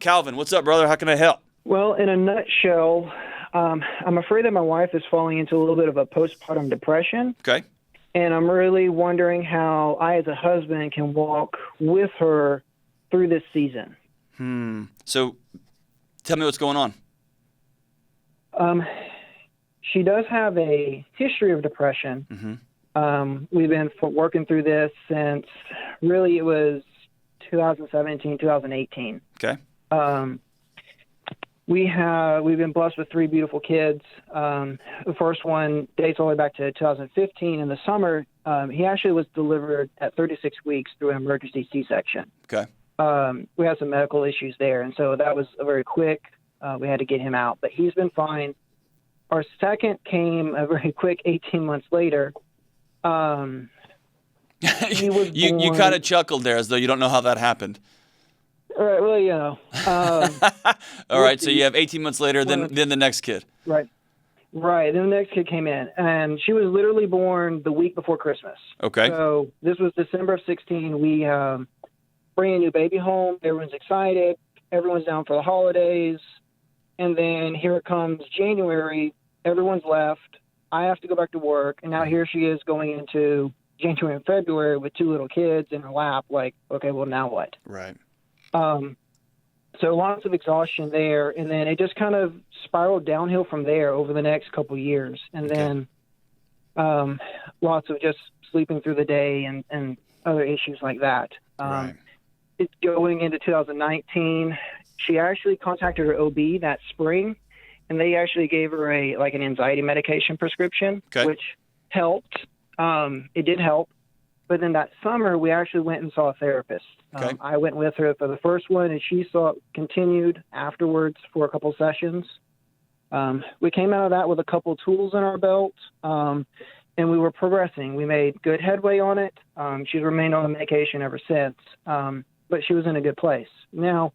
Calvin. What's up, brother? How can I help? Well, in a nutshell, I'm afraid that my wife is falling into a little bit of a postpartum depression. Okay. And I'm really wondering how I, as a husband, can walk with her through this season. So tell me what's going on. She does have a history of depression. We've been working through this since really it was 2017, 2018. Okay. We've been blessed with 3 beautiful kids. The first one dates all the way back to 2015. In the summer, he actually was delivered at 36 weeks through an emergency C-section. Okay. We had some medical issues there, and so that was a very quick. We had to get him out, but he's been fine. Our second came a very quick 18 months later. He was born... You kind of chuckled there as though you don't know how that happened. All right, well, you know. All right, so you have 18 months later, then the next kid. Right. Then the next kid came in, and she was literally born the week before Christmas. Okay. So this was December of 16. We bring a new baby home. Everyone's excited. Everyone's down for the holidays. And then here it comes January. Everyone's left. I have to go back to work. And now here she is going into January and February with 2 little kids in her lap. Like, okay, well, now what? Right. So lots of exhaustion there. And then it just kind of spiraled downhill from there over the next couple of years. And then lots of just sleeping through the day and other issues like that. Right. It's going into 2019. She actually contacted her OB that spring, and they actually gave her an anxiety medication prescription, which helped. It did help. But then that summer, we actually went and saw a therapist. I went with her for the first one, and she continued afterwards for a couple sessions. We came out of that with a couple tools in our belt, and we were progressing. We made good headway on it. She's remained on the medication ever since, but she was in a good place. Now,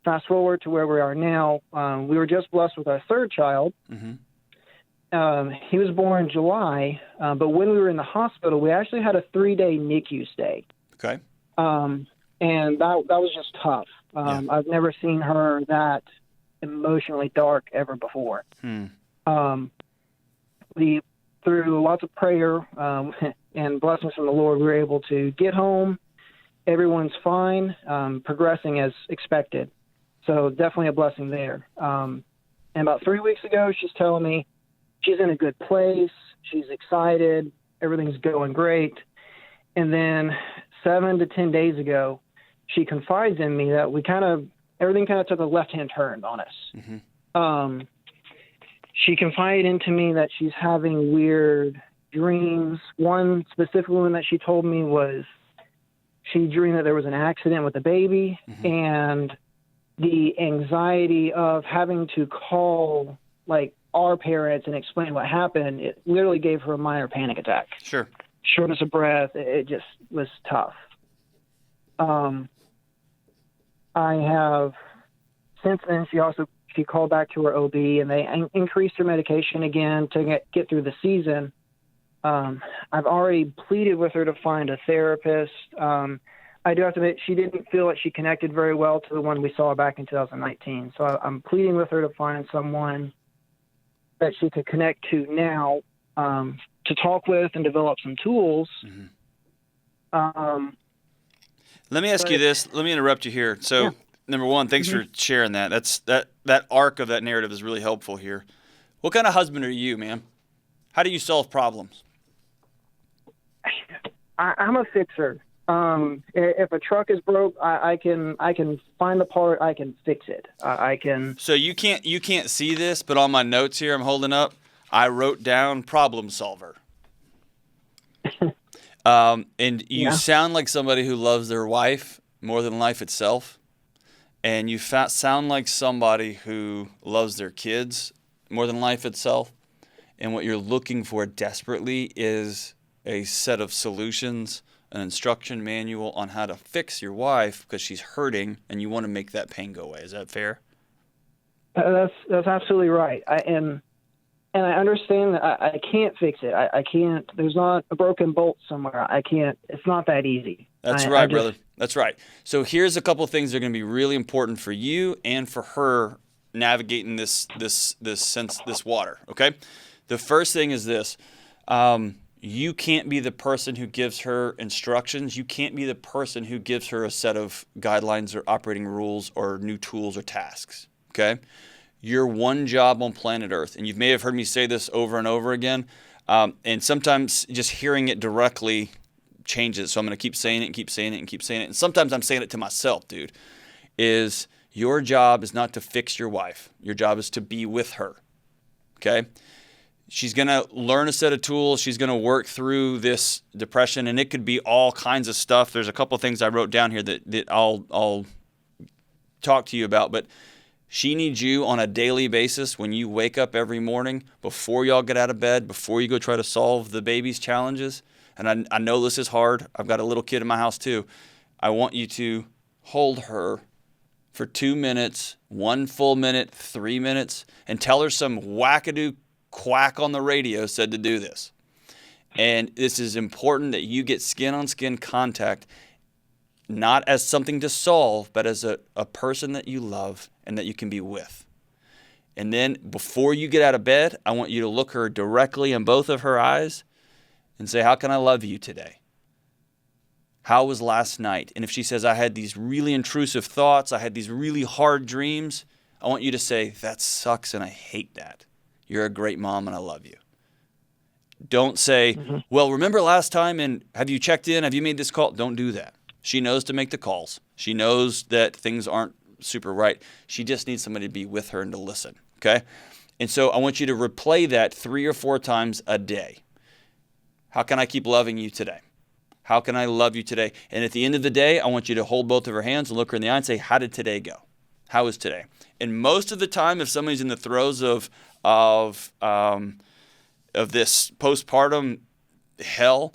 fast forward to where we are now. We were just blessed with our third child. He was born in July, but when we were in the hospital, we actually had a 3-day NICU stay. Okay. And that was just tough. I've never seen her that emotionally dark ever before. Through lots of prayer and blessings from the Lord, we were able to get home. Everyone's fine, progressing as expected. So definitely a blessing there. And about 3 weeks ago, she's telling me she's in a good place. She's excited. Everything's going great. And then 7 to 10 days ago, she confides in me that everything kind of took a left-hand turn on us. She confided into me that she's having weird dreams. One specific one that she told me was she dreamed that there was an accident with the baby, and the anxiety of having to call our parents and explain what happened, it literally gave her a minor panic attack. Sure. Shortness of breath. It just was tough. I have, since then, she called back to her OB, and they increased her medication again to get through the season. I've already pleaded with her to find a therapist. I do have to admit, she didn't feel like she connected very well to the one we saw back in 2019. So I'm pleading with her to find someone that she could connect to now, to talk with and develop some tools. Let me ask you this. Let me interrupt you here. So, number one, thanks for sharing that. That arc of that narrative is really helpful here. What kind of husband are you, man? How do you solve problems? I'm a fixer. If a truck is broke, I can find the part. I can fix it. I can. So you can't see this, but on my notes here I'm holding up, I wrote down problem solver. And you sound like somebody who loves their wife more than life itself. And you sound like somebody who loves their kids more than life itself. And what you're looking for desperately is a set of solutions, an instruction manual on how to fix your wife because she's hurting and you want to make that pain go away. Is that fair? That's absolutely right. And And I understand that I can't fix it. I can't. There's not a broken bolt somewhere. I can't. It's not that easy. That's right, brother. That's right. So here's a couple of things that are going to be really important for you and for her navigating this water. Okay. The first thing is this. You can't be the person who gives her instructions. You can't be the person who gives her a set of guidelines or operating rules or new tools or tasks. Okay. You're one job on planet Earth. And you may have heard me say this over and over again. And sometimes just hearing it directly changes. So I'm going to keep saying it and keep saying it and keep saying it. And sometimes I'm saying it to myself, dude, is your job is not to fix your wife. Your job is to be with her. Okay. She's going to learn a set of tools. She's going to work through this depression, and it could be all kinds of stuff. There's a couple of things I wrote down here that I'll talk to you about, but she needs you on a daily basis when you wake up every morning, before y'all get out of bed, before you go try to solve the baby's challenges. And I know this is hard. I've got a little kid in my house too. I want you to hold her for 2 minutes, 1 full minute, 3 minutes, and tell her some wackadoo quack on the radio said to do this. And this is important that you get skin-on-skin contact, not as something to solve, but as a person that you love and that you can be with. And then before you get out of bed, I want you to look her directly in both of her eyes and say, how can I love you today? How was last night? And if she says, I had these really intrusive thoughts, I had these really hard dreams, I want you to say, that sucks and I hate that. You're a great mom and I love you. Don't say, well, remember last time and have you checked in? Have you made this call? Don't do that. She knows to make the calls. She knows that things aren't super right. She just needs somebody to be with her and to listen, okay? And so I want you to replay that 3 or 4 times a day. How can I keep loving you today? How can I love you today? And at the end of the day, I want you to hold both of her hands and look her in the eye and say, how did today go? How was today? And most of the time, if somebody's in the throes of this postpartum hell,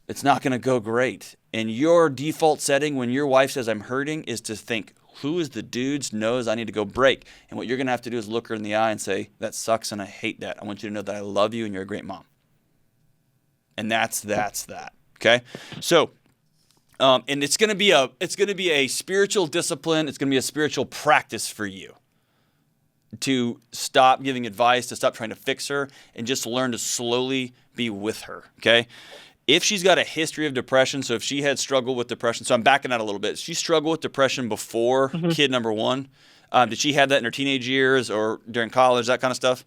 it's not going to go great. And your default setting when your wife says I'm hurting is to think, who is the dude's nose I need to go break? And what you're going to have to do is look her in the eye and say, that sucks and I hate that. I want you to know that I love you and you're a great mom. And that's that. Okay? So, and it's going to be a spiritual discipline. It's going to be a spiritual practice for you to stop giving advice, to stop trying to fix her, and just learn to slowly be with her. Okay? If she's got a history of depression, so if she had struggled with depression, so I'm backing out a little bit. She struggled with depression before kid number 1. Did she have that in her teenage years or during college, that kind of stuff?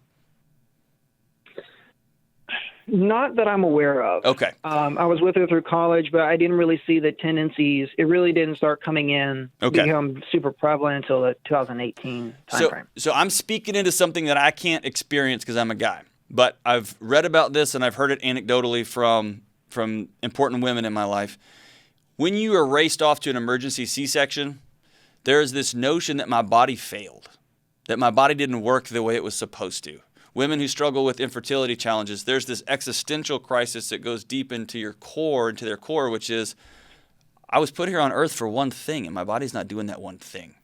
Not that I'm aware of. Okay. I was with her through college, but I didn't really see the tendencies. It really didn't start coming in, become super prevalent until the 2018 timeframe. So I'm speaking into something that I can't experience because I'm a guy. But I've read about this and I've heard it anecdotally from important women in my life. When you are raced off to an emergency C-section, there is this notion that my body failed, that my body didn't work the way it was supposed to. Women who struggle with infertility challenges, there's this existential crisis that goes deep into your core, into their core, which is, I was put here on earth for one thing, and my body's not doing that one thing.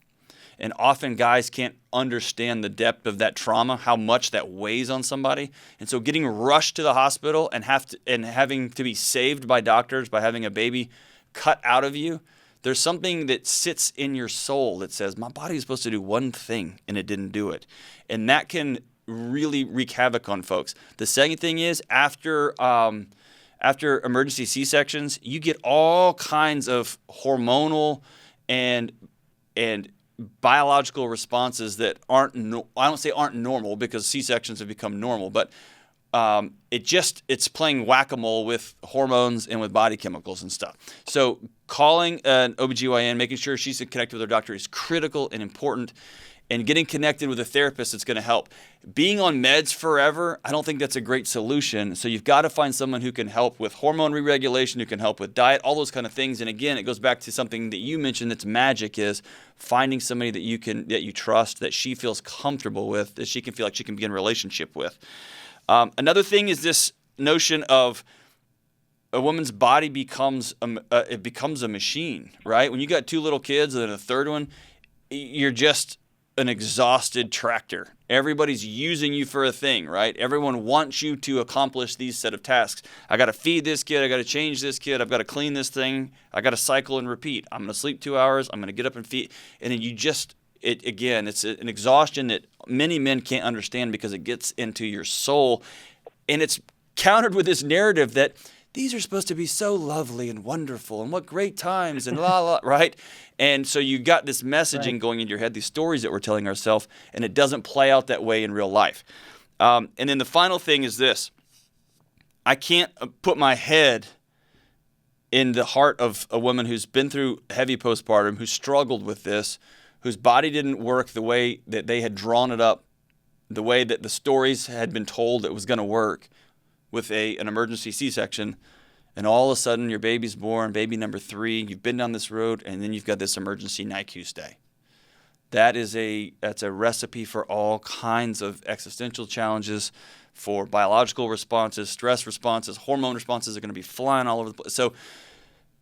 And often guys can't understand the depth of that trauma, how much that weighs on somebody. And so getting rushed to the hospital and having to be saved by doctors by having a baby cut out of you, there's something that sits in your soul that says, my body is supposed to do one thing, and it didn't do it. And that can really wreak havoc on folks. The second thing is after emergency C-sections, you get all kinds of hormonal and biological responses that I don't say aren't normal because C-sections have become normal, but it's playing whack-a-mole with hormones and with body chemicals and stuff. So calling an OBGYN, making sure she's connected with her doctor is critical and important. And getting connected with a therapist that's going to help. Being on meds forever, I don't think that's a great solution. So you've got to find someone who can help with hormone re-regulation, who can help with diet, all those kind of things. And again, it goes back to something that you mentioned that's magic, is finding somebody that you trust, that she feels comfortable with, that she can feel like she can be in a relationship with. Another thing is this notion of a woman's body becomes a machine, right? When you got 2 little kids and then a third one, you're just an exhausted tractor. Everybody's using you for a thing, right? Everyone wants you to accomplish these set of tasks. I got to feed this kid. I got to change this kid. I've got to clean this thing. I got to cycle and repeat. I'm going to sleep 2 hours. I'm going to get up and feed. And then it's an exhaustion that many men can't understand because it gets into your soul. And it's countered with this narrative that these are supposed to be so lovely and wonderful and what great times and right? And so you got this messaging going into your head, these stories that we're telling ourselves, and it doesn't play out that way in real life. And then the final thing is this. I can't put my head in the heart of a woman who's been through heavy postpartum, who struggled with this, whose body didn't work the way that they had drawn it up, the way that the stories had been told it was going to work with an emergency C-section, and all of a sudden your baby's born, baby number 3, you've been down this road, and then you've got this emergency NICU stay. That's a recipe for all kinds of existential challenges, for biological responses, stress responses, hormone responses are going to be flying all over the place. So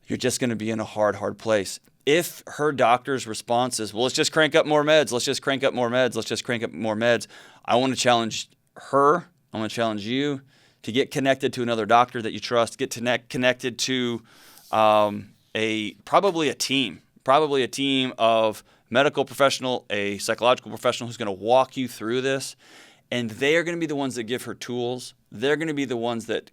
you're just going to be in a hard place. If her doctor's response is, well, let's just crank up more meds, I want to challenge her, I want to challenge you to get connected to another doctor that you trust, get connected to probably a team of medical professional, a psychological professional who's going to walk you through this. And they are going to be the ones that give her tools. They're going to be the ones that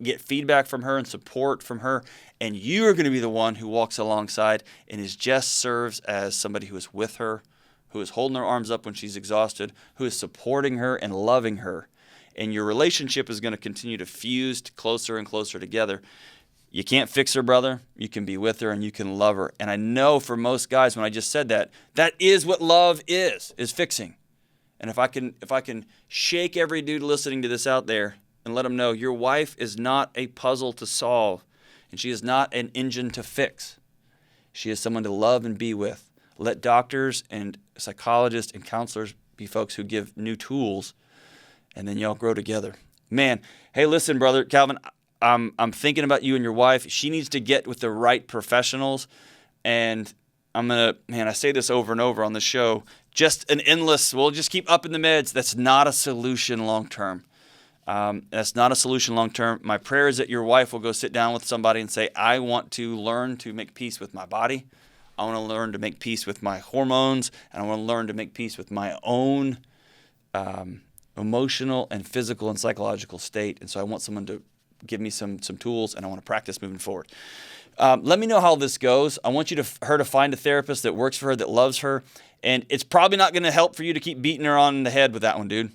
get feedback from her and support from her. And you are going to be the one who walks alongside and serves as somebody who is with her, who is holding her arms up when she's exhausted, who is supporting her and loving her. And your relationship is going to continue to fuse closer and closer together. You can't fix her, brother. You can be with her and you can love her. And I know for most guys, when I just said that, that is what love is fixing. And if I can shake every dude listening to this out there and let them know your wife is not a puzzle to solve, and she is not an engine to fix. She is someone to love and be with. Let doctors and psychologists and counselors be folks who give new tools, and then y'all grow together. Man, hey, listen, brother, Calvin, I'm thinking about you and your wife. She needs to get with the right professionals, and I say this over and over on the show, we'll just keep upping the meds. That's not a solution long-term. That's not a solution long-term. My prayer is that your wife will go sit down with somebody and say, I want to learn to make peace with my body. I want to learn to make peace with my hormones, and I want to learn to make peace with my own emotional and physical and psychological state. And so I want someone to give me some tools, and I want to practice moving forward. Let me know how this goes. I want her to find a therapist that works for her, that loves her. And it's probably not going to help for you to keep beating her on the head with that one, dude.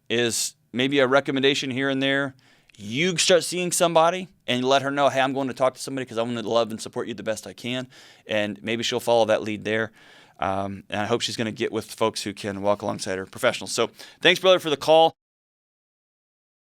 Is maybe a recommendation here and there. You start seeing somebody and let her know, hey, I'm going to talk to somebody because I want to love and support you the best I can. And maybe she'll follow that lead there. And I hope she's going to get with folks who can walk alongside her, professionals. So thanks, brother, for the call.